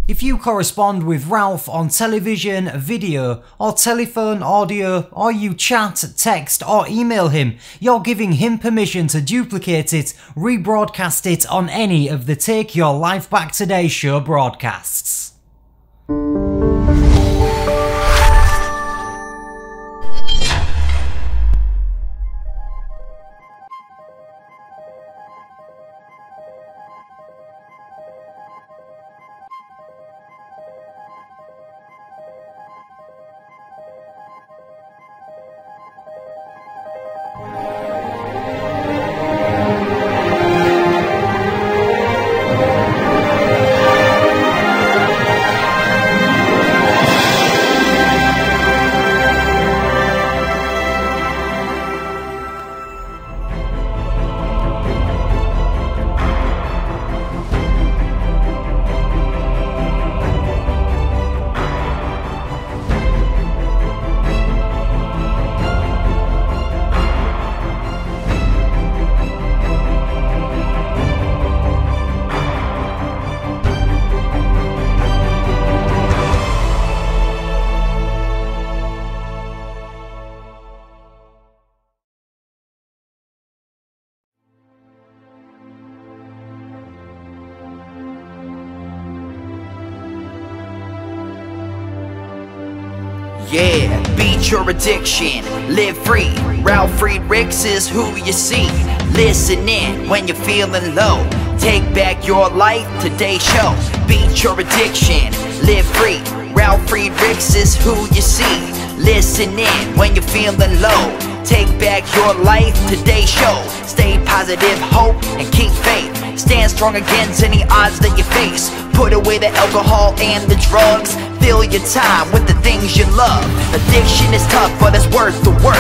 If you correspond with Ralf on television, video, or telephone, audio, or you chat, text, or email him, you're giving him permission to duplicate it, rebroadcast it on any of the Take Your Life Back Today show broadcasts. Yeah, beat your addiction, live free. Ralf Friedrichs is who you see. Listen in when you're feeling low. Take back your life, today's show. Beat your addiction, live free. Ralf Friedrichs is who you see. Listen in when you're feeling low. Take back your life, today's show. Stay positive, hope, and keep faith. Stand strong against any odds that you face. Put away the alcohol and the drugs. Fill your time with the things you love. Addiction is tough, but it's worth the work.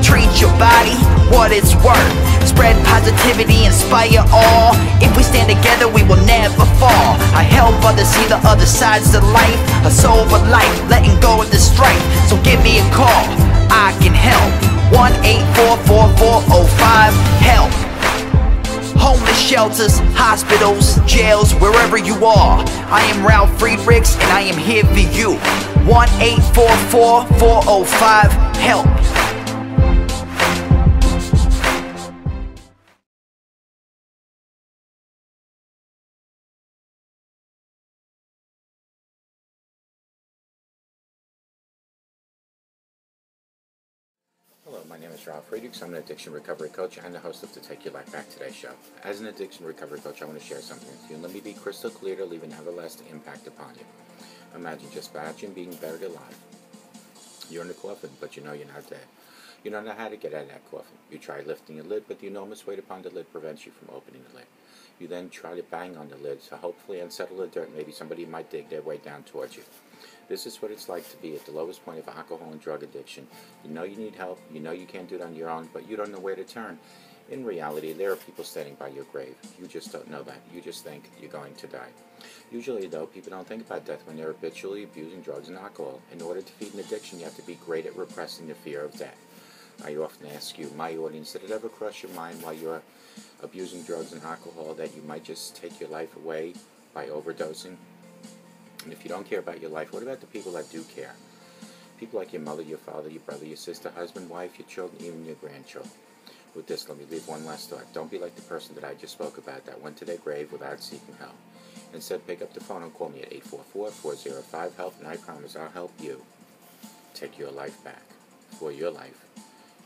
Treat your body what it's worth. Spread positivity, inspire all. If we stand together, we will never fall. I help others see the other sides to life. A sober life, letting go of the strife. So give me a call, I can help. 1-844-4405-HELP. Homeless shelters, hospitals, jails, wherever you are. I am Ralf Friedrichs and I am here for you. 1-844-405-HELP. Hello, my name is Ralf Friedrichs. I'm an addiction recovery coach and the host of the Take Your Life Back Today show. As an addiction recovery coach, I want to share something with you, and let me be crystal clear to leave an everlasting impact upon you. Imagine being buried alive. You're in a coffin, but you know you're not dead. You don't know how to get out of that coffin. You try lifting the lid, but the enormous weight upon the lid prevents you from opening the lid. You then try to bang on the lid to hopefully unsettle the dirt. Maybe somebody might dig their way down towards you. This is what it's like to be at the lowest point of alcohol and drug addiction. You know you need help, you know you can't do it on your own, but you don't know where to turn. In reality, there are people standing by your grave. You just don't know that. You just think you're going to die. Usually, though, people don't think about death when they're habitually abusing drugs and alcohol. In order to defeat an addiction, you have to be great at repressing the fear of death. I often ask you, my audience, did it ever cross your mind while you're abusing drugs and alcohol that you might just take your life away by overdosing? And if you don't care about your life, what about the people that do care? People like your mother, your father, your brother, your sister, husband, wife, your children, even your grandchildren. With this, let me leave one last thought. Don't be like the person that I just spoke about that went to their grave without seeking help. Instead, pick up the phone and call me at 844-405-HELP, and I promise I'll help you take your life back, for your life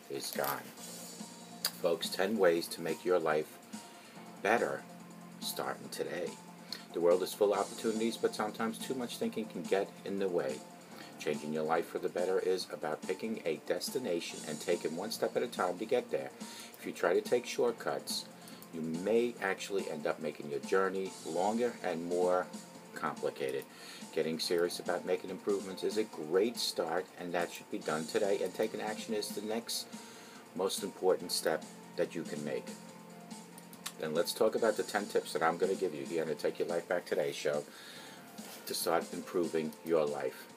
is gone. Folks, 10 ways to make your life better starting today. The world is full of opportunities, but sometimes too much thinking can get in the way. Changing your life for the better is about picking a destination and taking one step at a time to get there. If you try to take shortcuts, you may actually end up making your journey longer and more complicated. Getting serious about making improvements is a great start, and that should be done today. And taking action is the next most important step that you can make. Then let's talk about the 10 tips that I'm going to give you here on the Take Your Life Back Today show to start improving your life.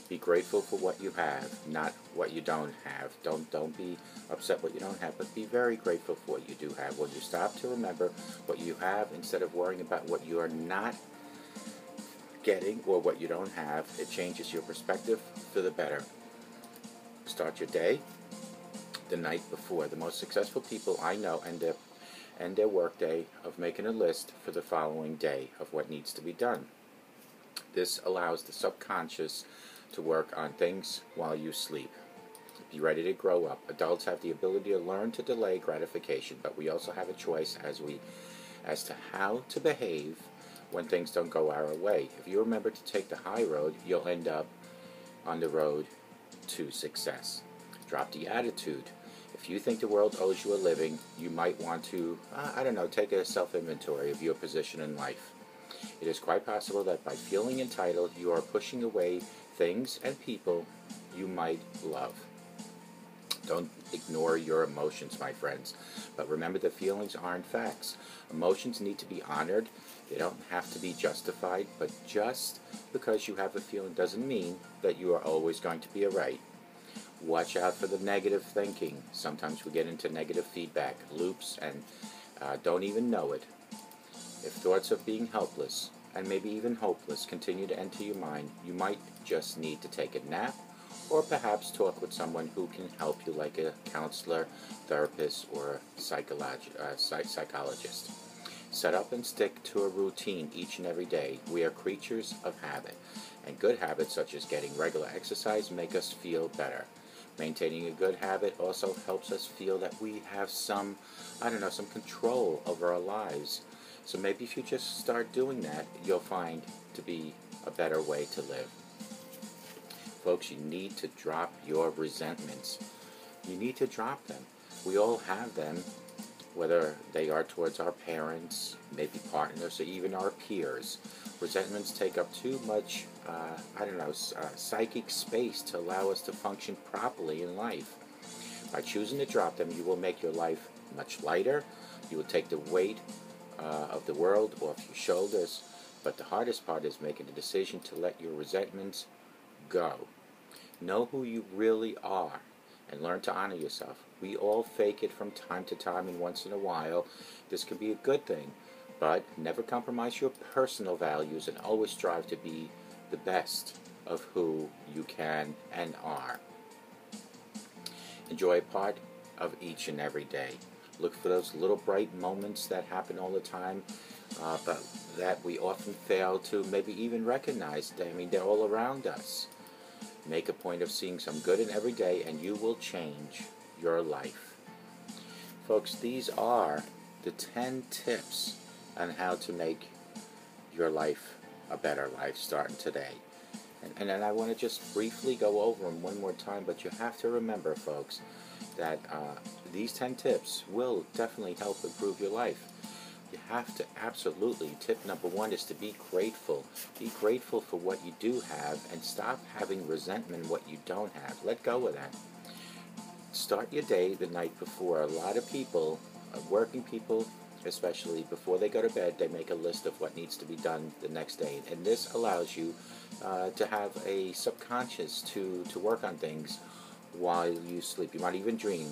Be grateful for what you have, not what you don't have. Don't be upset what you don't have, but be very grateful for what you do have. When you stop to remember what you have instead of worrying about what you are not getting or what you don't have, it changes your perspective for the better. Start your day the night before. The most successful people I know end their work day of making a list for the following day of what needs to be done. This allows the subconscious to work on things while you sleep. Be ready to grow up. Adults have the ability to learn to delay gratification, but we also have a choice as to how to behave when things don't go our way. If you remember to take the high road, you'll end up on the road to success. Drop the attitude. If you think the world owes you a living, you might want to, take a self-inventory of your position in life. It is quite possible that by feeling entitled, you are pushing away things and people you might love. Don't ignore your emotions, my friends, but remember that feelings aren't facts. Emotions need to be honored. They don't have to be justified, but just because you have a feeling doesn't mean that you are always going to be right. Watch out for the negative thinking. Sometimes we get into negative feedback loops and don't even know it. If thoughts of being helpless and maybe even hopeless continue to enter your mind, you might just need to take a nap or perhaps talk with someone who can help you, like a counselor, therapist, or psychologist. Set up and stick to a routine each and every day. We are creatures of habit, and good habits such as getting regular exercise make us feel better. Maintaining a good habit also helps us feel that we have some control over our lives. So maybe if you just start doing that, you'll find to be a better way to live. Folks, you need to drop your resentments. You need to drop them. We all have them, whether they are towards our parents, maybe partners, or even our peers. Resentments take up too much, psychic space to allow us to function properly in life. By choosing to drop them, you will make your life much lighter. You will take the weight of the world off your shoulders. But the hardest part is making the decision to let your resentments go. Know who you really are and learn to honor yourself. We all fake it from time to time, and once in a while this can be a good thing, but never compromise your personal values and always strive to be the best of who you can and are. Enjoy a part of each and every day. Look for those little bright moments that happen all the time, but that we often fail to maybe even recognize. They're all around us. Make a point of seeing some good in every day, and you will change your life. Folks, these are the 10 tips on how to make your life a better life starting today. And then I want to just briefly go over them one more time, but you have to remember, folks, that these 10 tips will definitely help improve your life. You have to absolutely, tip number 1 is to be grateful. Be grateful for what you do have and stop having resentment what you don't have. Let go of that. Start your day the night before. A lot of people, working people especially, before they go to bed, they make a list of what needs to be done the next day. And this allows you to have a subconscious to work on things while you sleep. You might even dream.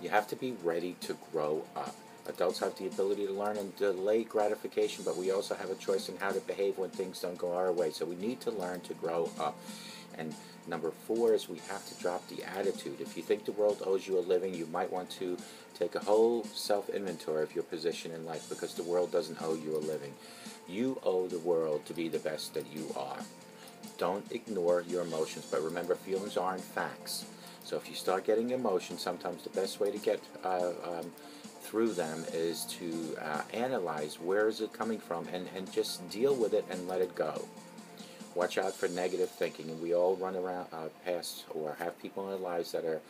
You have to be ready to grow up. Adults have the ability to learn and delay gratification, but we also have a choice in how to behave when things don't go our way. So we need to learn to grow up. And number 4 is we have to drop the attitude. If you think the world owes you a living, you might want to take a whole self-inventory of your position in life, because the world doesn't owe you a living. You owe the world to be the best that you are. Don't ignore your emotions, but remember, feelings aren't facts. So if you start getting emotions, sometimes the best way to get through them is to analyze where is it coming from, and just deal with it and let it go. Watch out for negative thinking, and we all run around past or have people in our lives that are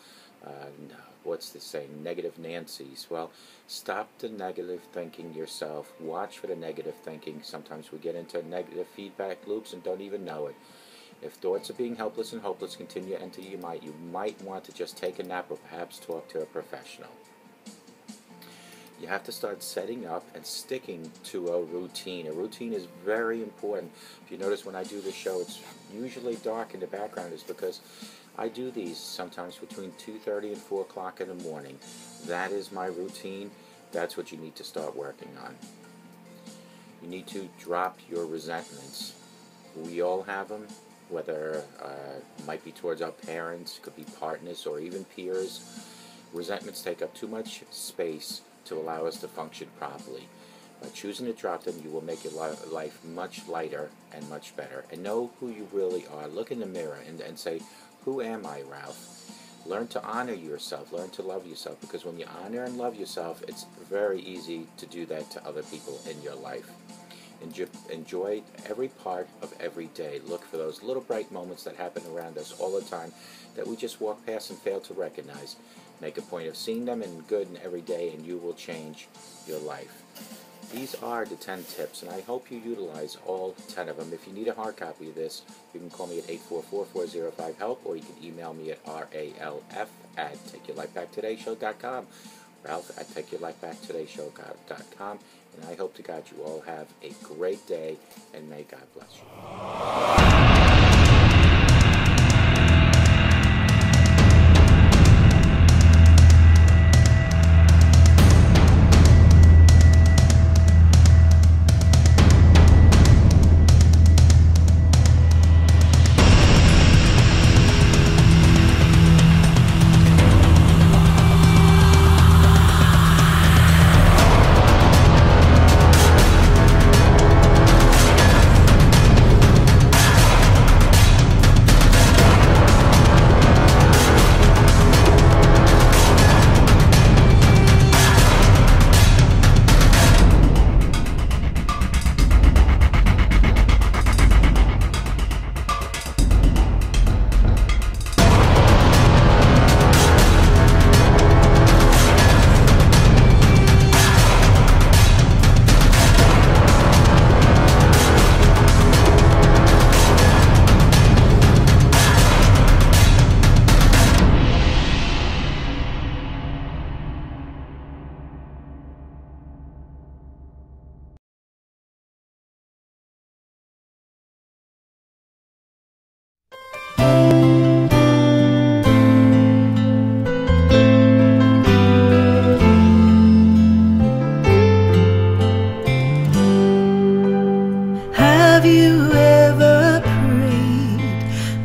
what's the saying, negative Nancy's. Well, stop the negative thinking yourself. Watch for the negative thinking. Sometimes we get into negative feedback loops and don't even know it. If thoughts of being helpless and hopeless continue to enter your mind, you might want to just take a nap or perhaps talk to a professional. You have to start setting up and sticking to a routine. A routine is very important. If you notice when I do the show, it's usually dark in the background. It's because I do these sometimes between 2:30 and 4 o'clock in the morning. That is my routine. That's what you need to start working on. You need to drop your resentments. We all have them, whether it might be towards our parents, could be partners, or even peers. Resentments take up too much space to allow us to function properly. By choosing to drop them, you will make your life much lighter and much better. And know who you really are. Look in the mirror and say, who am I, Ralph? Learn to honor yourself. Learn to love yourself. Because when you honor and love yourself, it's very easy to do that to other people in your life. Enjoy every part of every day. Look for those little bright moments that happen around us all the time that we just walk past and fail to recognize. Make a point of seeing them in good in every day, and you will change your life. These are the 10 tips, and I hope you utilize all 10 of them. If you need a hard copy of this, you can call me at 844-405-HELP, or you can email me at ralf@takeyourlifebacktodayShow.com. Ralph@takeyourlifebacktodayShow.com. And I hope to God you all have a great day, and may God bless you.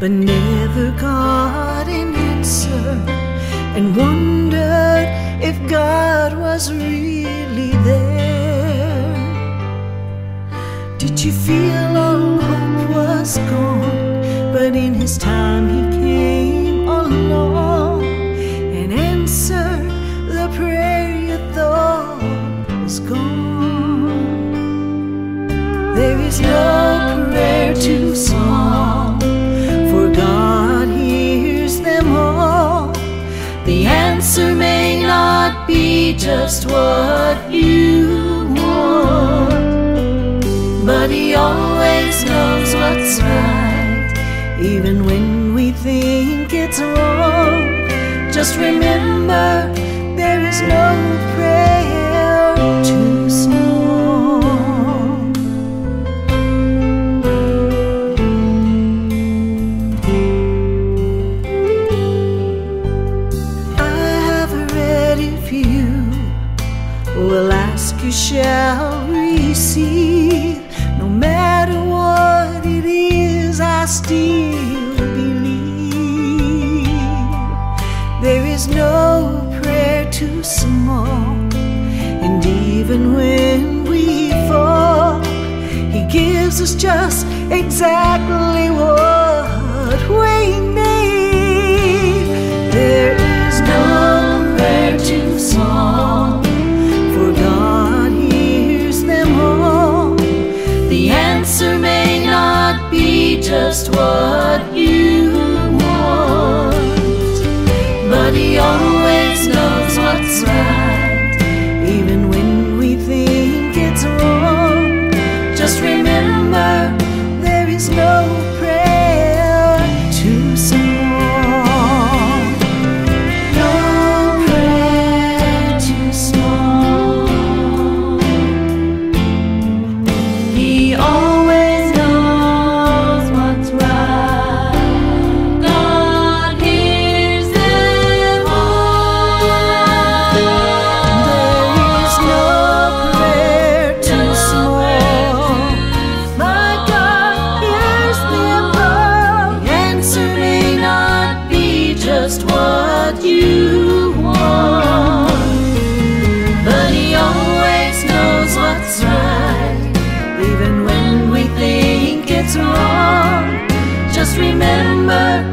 but never got an answer, and wondered if God was really there. Did you feel all hope was gone, but in His time He came along and answered the prayer you thought was gone? There is no prayer too small, for God hears them all. The answer may not be just what you want, but He always knows what's right, even when we think it's wrong. Just remember, there is no prayer too small. Will ask, you shall receive. No matter what it is, I still believe. There is no prayer too small, and even when we fall, He gives us just exactly what we need. There is no prayer too small, God hears them all. The answer may not be just what you want, but He always knows what's right, even when we think it's wrong. Just remember, there is no prayer too small. just what you want. But He always knows what's right, even when we think it's wrong. Just remember,